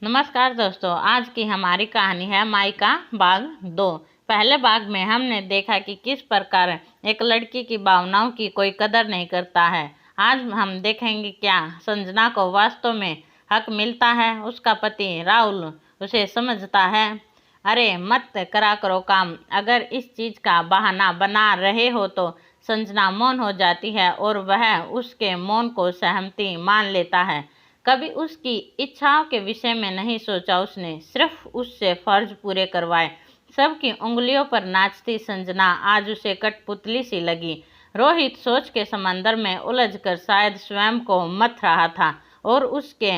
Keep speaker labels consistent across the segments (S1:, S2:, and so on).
S1: नमस्कार दोस्तों, आज की हमारी कहानी है माई का बाग 2। पहले भाग में हमने देखा कि किस प्रकार एक लड़की की भावनाओं की कोई कदर नहीं करता है। आज हम देखेंगे क्या संजना को वास्तव में हक मिलता है। उसका पति राहुल उसे समझता है। अरे मत करा करो काम, अगर इस चीज का बहाना बना रहे हो तो। संजना मौन हो जाती है और वह उसके मौन को सहमति मान लेता है। कभी उसकी इच्छाओं के विषय में नहीं सोचा उसने, सिर्फ उससे फर्ज पूरे करवाए। सबकी उंगलियों पर नाचती संजना आज उसे कठपुतली सी लगी। रोहित सोच के समंदर में उलझकर शायद स्वयं को मथ रहा था और उसके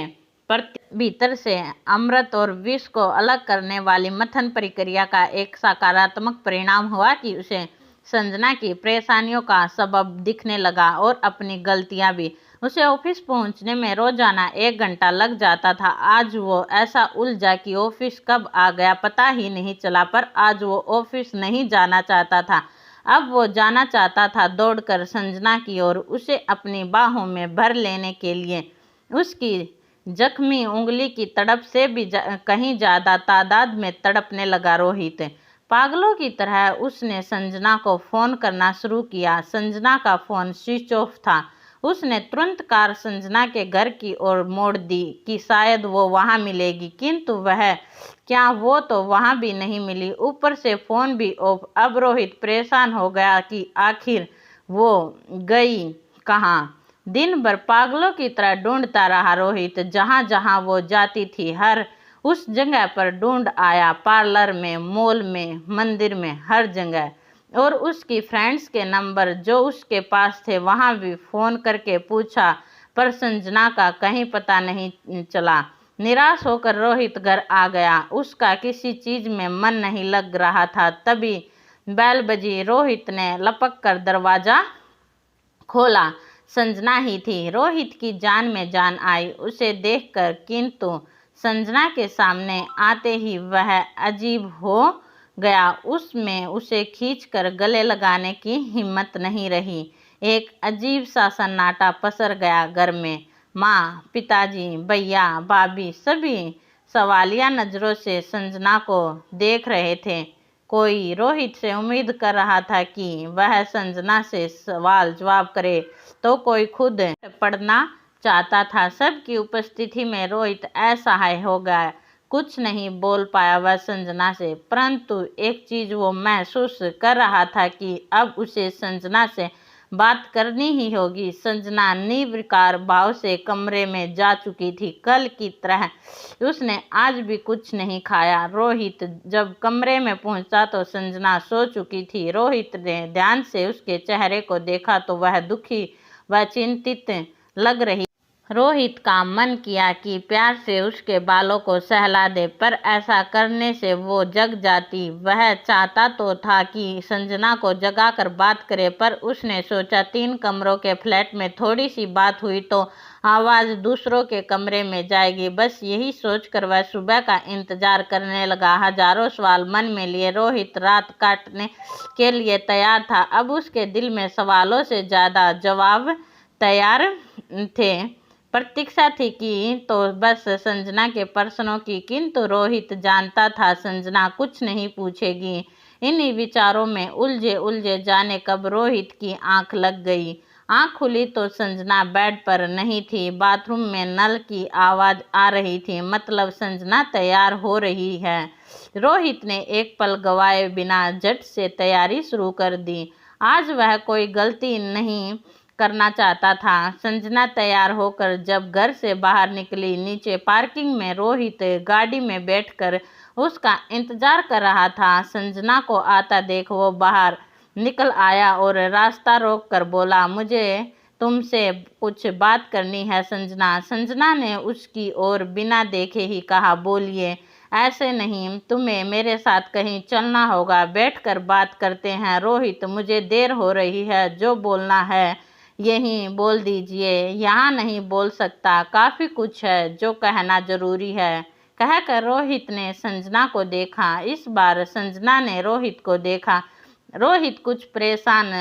S1: भीतर से अमृत और विष को अलग करने वाली मथन प्रक्रिया का एक सकारात्मक परिणाम हुआ कि उसे संजना की परेशानियों का सबब दिखने लगा और अपनी गलतियां भी। उसे ऑफिस पहुंचने में रोजाना 1 घंटा लग जाता था। आज वो ऐसा उलझा कि ऑफिस कब आ गया पता ही नहीं चला। पर आज वो ऑफिस नहीं जाना चाहता था। अब वो जाना चाहता था दौड़कर संजना की ओर, उसे अपनी बाहों में भर लेने के लिए। उसकी जख्मी उंगली की तड़प से भी कहीं ज्यादा तादाद में तड़पने लगा रोहित। पागलों की तरह उसने संजना को फोन करना शुरू किया। संजना का फोन स्विच ऑफ था। उसने तुरंत कार संजना के घर की ओर मोड़ दी कि शायद वो वहां मिलेगी, किंतु वो तो वहां भी नहीं मिली। ऊपर से फोन भी ऑफ। अब रोहित परेशान हो गया कि आखिर वो गई कहाँ। दिन भर पागलों की तरह ढूंढता रहा रोहित। जहां जहां वो जाती थी हर उस जगह पर ढूंढ आया। पार्लर में, मॉल में, मंदिर में, हर जगह। और उसकी फ्रेंड्स के नंबर जो उसके पास थे वहां भी फोन करके पूछा, पर संजना का कहीं पता नहीं चला। निराश होकर रोहित घर आ गया। उसका किसी चीज में मन नहीं लग रहा था। तभी बेल बजी। रोहित ने लपक कर दरवाजा खोला। संजना ही थी। रोहित की जान में जान आई उसे देखकर, किंतु संजना के सामने आते ही वह अजीब हो गया। उसमें उसे खींचकर गले लगाने की हिम्मत नहीं रही। एक अजीब सा सन्नाटा पसर गया घर में। माँ, पिताजी, भैया, भाभी सभी सवालिया नजरों से संजना को देख रहे थे। कोई रोहित से उम्मीद कर रहा था कि वह संजना से सवाल जवाब करे, तो कोई खुद पढ़ना चाहता था। सबकी उपस्थिति में रोहित असहाय हो गया। कुछ नहीं बोल पाया वह संजना से, परंतु एक चीज वो महसूस कर रहा था कि अब उसे संजना से बात करनी ही होगी। संजना निर्विकार भाव से कमरे में जा चुकी थी। कल की तरह उसने आज भी कुछ नहीं खाया। रोहित जब कमरे में पहुंचा तो संजना सो चुकी थी। रोहित ने ध्यान से उसके चेहरे को देखा तो वह दुखी व चिंतित लग रही। रोहित का मन किया कि प्यार से उसके बालों को सहला दे, पर ऐसा करने से वो जग जाती। वह चाहता तो था कि संजना को जगाकर बात करे, पर उसने सोचा 3 कमरों के फ्लैट में थोड़ी सी बात हुई तो आवाज दूसरों के कमरे में जाएगी। बस यही सोचकर वह सुबह का इंतजार करने लगा। हजारों सवाल मन में लिए रोहित रात काटने के लिए तैयार था। अब उसके दिल में सवालों से ज्यादा जवाब तैयार थे। प्रतीक्षा थी कि तो बस संजना के प्रश्नों की, किंतु रोहित जानता था संजना कुछ नहीं पूछेगी। इन्हीं विचारों में उलझे उलझे जाने कब रोहित की आंख लग गई। आंख खुली तो संजना बेड पर नहीं थी। बाथरूम में नल की आवाज आ रही थी। मतलब संजना तैयार हो रही है। रोहित ने एक पल गवाए बिना झट से तैयारी शुरू कर दी। आज वह कोई गलती नहीं करना चाहता था। संजना तैयार होकर जब घर से बाहर निकली, नीचे पार्किंग में रोहित गाड़ी में बैठकर उसका इंतजार कर रहा था। संजना को आता देख वो बाहर निकल आया और रास्ता रोक कर बोला, मुझे तुमसे कुछ बात करनी है संजना। संजना ने उसकी ओर बिना देखे ही कहा, बोलिए। ऐसे नहीं, तुम्हें मेरे साथ कहीं चलना होगा, बैठकर बात करते हैं। रोहित, मुझे देर हो रही है, जो बोलना है यहीं बोल दीजिए। यहाँ नहीं बोल सकता, काफी कुछ है जो कहना जरूरी है। कहकर रोहित ने संजना को देखा। इस बार संजना ने रोहित को देखा। रोहित कुछ परेशान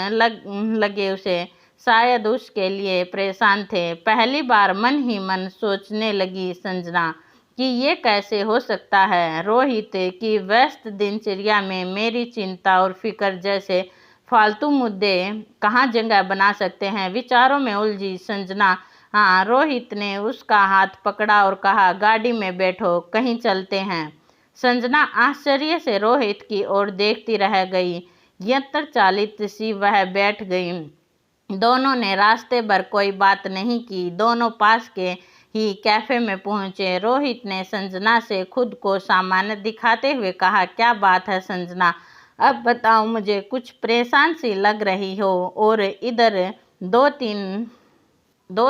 S1: लगे उसे। शायद उसके लिए परेशान थे। पहली बार मन ही मन सोचने लगी संजना, कि ये कैसे हो सकता है। रोहित की व्यस्त दिनचर्या में मेरी चिंता और फिक्र जैसे फालतू मुद्दे कहाँ जगह बना सकते हैं। विचारों में उलझी संजना हाँ रोहित ने उसका हाथ पकड़ा और कहा, गाड़ी में बैठो, कहीं चलते हैं। संजना आश्चर्य से रोहित की ओर देखती रह गई। यंत्र चालित सी वह बैठ गई। दोनों ने रास्ते भर कोई बात नहीं की। दोनों पास के ही कैफे में पहुंचे। रोहित ने संजना से खुद को सामान्य दिखाते हुए कहा, क्या बात है संजना, अब बताओ, मुझे कुछ परेशान सी लग रही हो। और इधर दो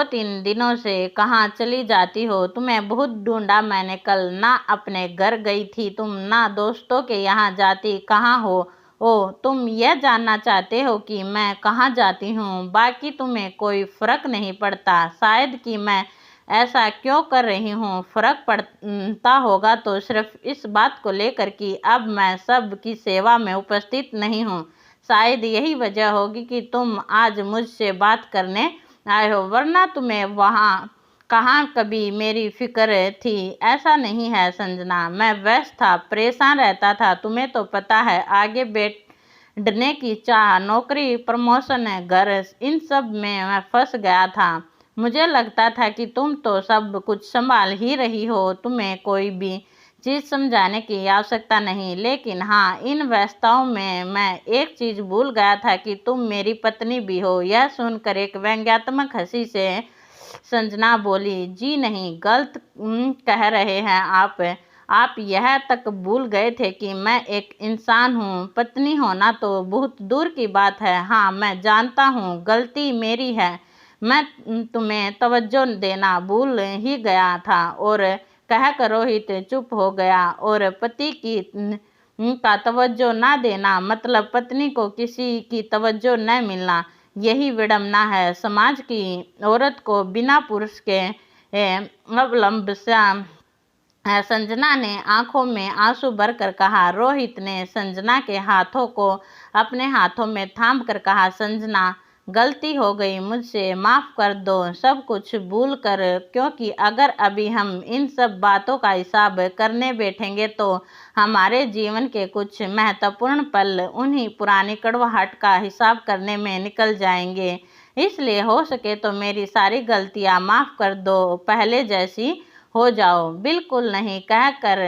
S1: तीन दिनों से कहाँ चली जाती हो? तुम्हें बहुत ढूंढा मैंने। कल ना अपने घर गई थी तुम, ना दोस्तों के यहाँ जाती। कहाँ हो? ओ, तुम यह जानना चाहते हो कि मैं कहाँ जाती हूँ? बाकी तुम्हें कोई फर्क नहीं पड़ता शायद कि मैं ऐसा क्यों कर रही हूँ। फर्क पड़ता होगा तो सिर्फ इस बात को लेकर कि अब मैं सब की सेवा में उपस्थित नहीं हूँ। शायद यही वजह होगी कि तुम आज मुझसे बात करने आए हो, वरना तुम्हें वहाँ कहाँ कभी मेरी फिक्र थी। ऐसा नहीं है संजना, मैं व्यस्त था, परेशान रहता था। तुम्हें तो पता है, आगे बढ़ने की चाह, नौकरी, प्रमोशन, घर, इन सब में मैं फंस गया था। मुझे लगता था कि तुम तो सब कुछ संभाल ही रही हो, तुम्हें कोई भी चीज़ समझाने की आवश्यकता नहीं। लेकिन हाँ, इन व्यस्तताओं में मैं एक चीज़ भूल गया था कि तुम मेरी पत्नी भी हो। यह सुनकर एक व्यंग्यात्मक हंसी से संजना बोली, जी नहीं, गलत कह रहे हैं आप यह तक भूल गए थे कि मैं एक इंसान हूँ। पत्नी होना तो बहुत दूर की बात है। हाँ, मैं जानता हूँ, गलती मेरी है। मैं तुम्हें तवज्जो देना भूल ही गया था। और कहकर रोहित चुप हो गया। और पति की का तवज्जो ना देना मतलब पत्नी को किसी की तवज्जो न मिलना, यही विडंबना है। समाज की औरत को बिना पुरुष के अवलंब संजना ने आंखों में आंसू भरकर कहा। रोहित ने संजना के हाथों को अपने हाथों में थाम कर कहा, संजना, गलती हो गई मुझसे, माफ़ कर दो, सब कुछ भूल कर। क्योंकि अगर अभी हम इन सब बातों का हिसाब करने बैठेंगे तो हमारे जीवन के कुछ महत्वपूर्ण पल उन्हीं पुरानी कड़वाहट का हिसाब करने में निकल जाएंगे। इसलिए हो सके तो मेरी सारी गलतियां माफ़ कर दो, पहले जैसी हो जाओ। बिल्कुल नहीं, कहकर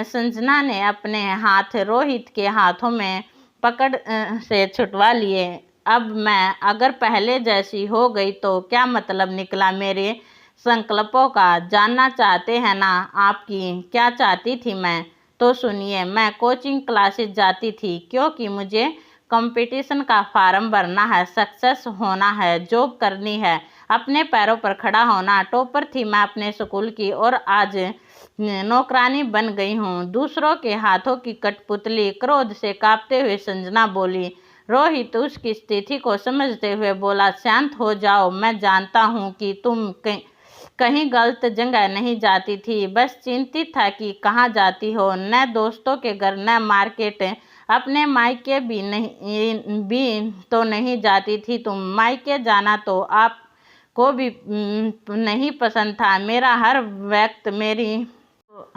S1: संजना ने अपने हाथ रोहित के हाथों में पकड़ से छुटवा लिए। अब मैं अगर पहले जैसी हो गई तो क्या मतलब निकला मेरे संकल्पों का? जानना चाहते हैं ना आपकी क्या चाहती थी मैं? तो सुनिए, मैं कोचिंग क्लासेस जाती थी क्योंकि मुझे कंपटीशन का फार्म भरना है, सक्सेस होना है, जॉब करनी है, अपने पैरों पर खड़ा होना। टॉपर थी मैं अपने स्कूल की और आज नौकरानी बन गई हूँ, दूसरों के हाथों की कठपुतली। क्रोध से कांपते हुए संजना बोली। रोहित उसकी स्थिति को समझते हुए बोला, शांत हो जाओ, मैं जानता हूँ कि तुम कहीं गलत जगह नहीं जाती थी, बस चिंतित था कि कहाँ जाती हो। न दोस्तों के घर, न मार्केट, अपने मायके भी तो नहीं जाती थी तुम। मायके जाना तो आप को भी नहीं पसंद था।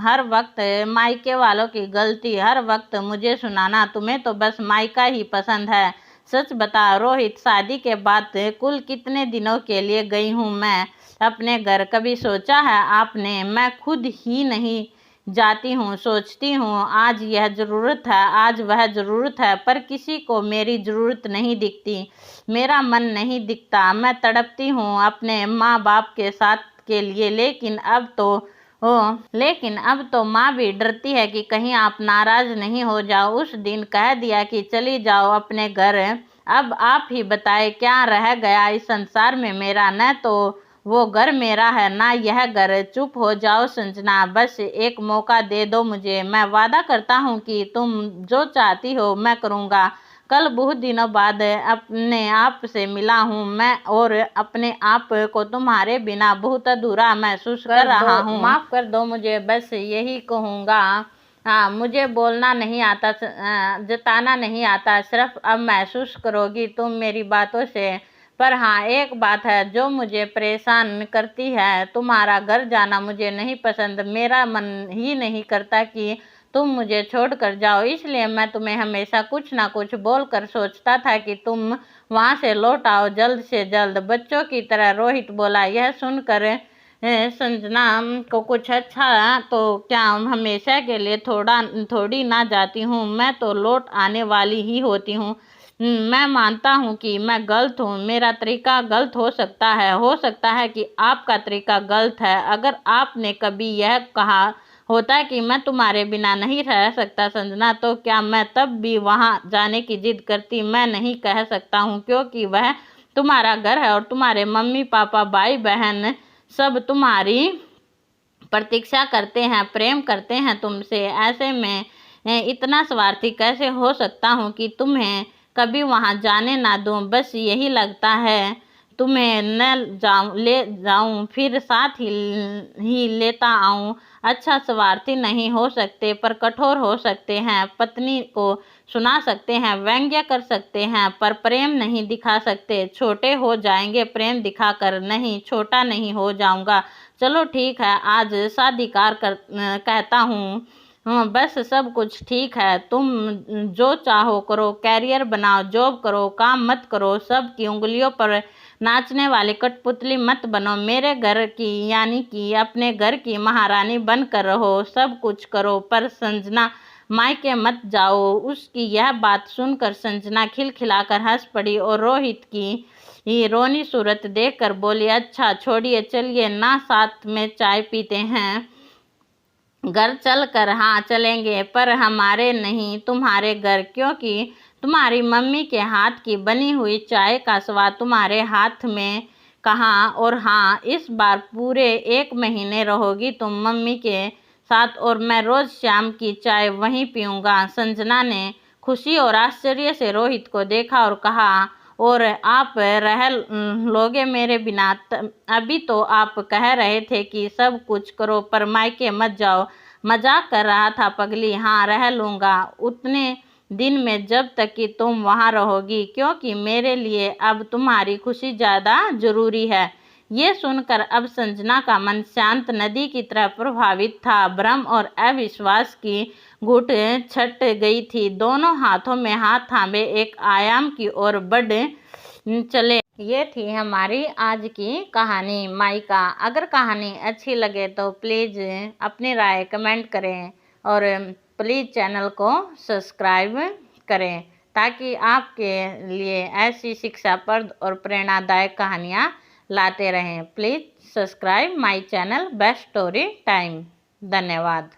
S1: हर वक्त मायके वालों की गलती हर वक्त मुझे सुनाना, तुम्हें तो बस मायका ही पसंद है। सच बता रोहित, शादी के बाद कुल कितने दिनों के लिए गई हूँ मैं अपने घर? कभी सोचा है आपने? मैं खुद ही नहीं जाती हूँ, सोचती हूँ आज यह ज़रूरत है, आज वह ज़रूरत है, पर किसी को मेरी ज़रूरत नहीं दिखती, मेरा मन नहीं दिखता। मैं तड़पती हूँ अपने माँ बाप के साथ के लिए, लेकिन अब तो माँ भी डरती है कि कहीं आप नाराज नहीं हो जाओ। उस दिन कह दिया कि चली जाओ अपने घर। अब आप ही बताएं क्या रह गया इस संसार में मेरा? न तो वो घर मेरा है, ना यह घर। चुप हो जाओ संजना, बस एक मौका दे दो मुझे। मैं वादा करता हूँ कि तुम जो चाहती हो मैं करूँगा। कल बहुत दिनों बाद अपने आप से मिला हूँ मैं और अपने आप को तुम्हारे बिना बहुत अधूरा महसूस कर रहा हूँ। माफ़ कर दो मुझे, बस यही कहूँगा। हाँ, मुझे बोलना नहीं आता, जताना नहीं आता, सिर्फ अब महसूस करोगी तुम मेरी बातों से पर हाँ, एक बात है जो मुझे परेशान करती है, तुम्हारा घर जाना मुझे नहीं पसंद। मेरा मन ही नहीं करता कि तुम मुझे छोड़कर जाओ, इसलिए मैं तुम्हें हमेशा कुछ ना कुछ बोलकर सोचता था कि तुम वहां से लौट आओ जल्द से जल्द। बच्चों की तरह रोहित बोला। यह सुनकर संजना को कुछ अच्छा तो क्या हमेशा के लिए थोड़ी ना जाती हूँ, मैं तो लौट आने वाली ही होती हूँ। मैं मानता हूँ कि मैं गलत हूँ, मेरा तरीका गलत हो सकता है कि आपका तरीका गलत है। अगर आपने कभी यह कहा होता कि मैं तुम्हारे बिना नहीं रह सकता संजना, तो क्या मैं तब भी वहाँ जाने की जिद करती? मैं नहीं कह सकता हूँ, क्योंकि वह तुम्हारा घर है और तुम्हारे मम्मी पापा भाई बहन सब तुम्हारी प्रतीक्षा करते हैं, प्रेम करते हैं तुमसे। ऐसे में इतना स्वार्थी कैसे हो सकता हूँ कि तुम्हें कभी वहाँ जाने ना दूँ? बस यही लगता है तुम्हें ले जाऊं, फिर साथ ही लेता आऊं। अच्छा, स्वार्थी नहीं हो सकते पर कठोर हो सकते हैं, पत्नी को सुना सकते हैं, व्यंग्य कर सकते हैं, पर प्रेम नहीं दिखा सकते। छोटे हो जाएंगे प्रेम दिखाकर, नहीं छोटा नहीं हो जाऊंगा। चलो ठीक है, आज साधिकार कहता हूँ। बस सब कुछ ठीक है, तुम जो चाहो करो, कैरियर बनाओ, जॉब करो, काम मत करो, सबकी उंगलियों पर नाचने वाली कठपुतली मत बनो। मेरे घर की यानी कि अपने घर की महारानी बनकर रहो, सब कुछ करो, पर संजना मायके मत जाओ। उसकी यह बात सुनकर संजना खिलखिलाकर हंस पड़ी और रोहित की रोनी सूरत देखकर बोली, अच्छा छोड़िए, चलिए ना साथ में चाय पीते हैं। घर चल कर? हाँ चलेंगे, पर हमारे नहीं, तुम्हारे घर, क्योंकि तुम्हारी मम्मी के हाथ की बनी हुई चाय का स्वाद तुम्हारे हाथ में कहाँ। और हाँ, इस बार पूरे 1 महीने रहोगी तुम मम्मी के साथ और मैं रोज शाम की चाय वहीं पीऊँगा। संजना ने खुशी और आश्चर्य से रोहित को देखा और कहा, और आप रह लोगे मेरे बिना? अभी तो आप कह रहे थे कि सब कुछ करो पर मायके मत जाओ। मजाक कर रहा था पगली। हाँ रह लूँगा उतने दिन में जब तक कि तुम वहाँ रहोगी, क्योंकि मेरे लिए अब तुम्हारी खुशी ज़्यादा जरूरी है। ये सुनकर अब संजना का मन शांत नदी की तरह प्रभावित था। भ्रम और अविश्वास की घुट छट गई थी। दोनों हाथों में हाथ थामे एक आयाम की ओर बढ़ चले। ये थी हमारी आज की कहानी माइका। अगर कहानी अच्छी लगे तो प्लीज़ अपनी राय कमेंट करें और प्लीज़ चैनल को सब्सक्राइब करें, ताकि आपके लिए ऐसी शिक्षाप्रद और प्रेरणादायक कहानियाँ लाते रहें। Please subscribe my channel best story time. धन्यवाद।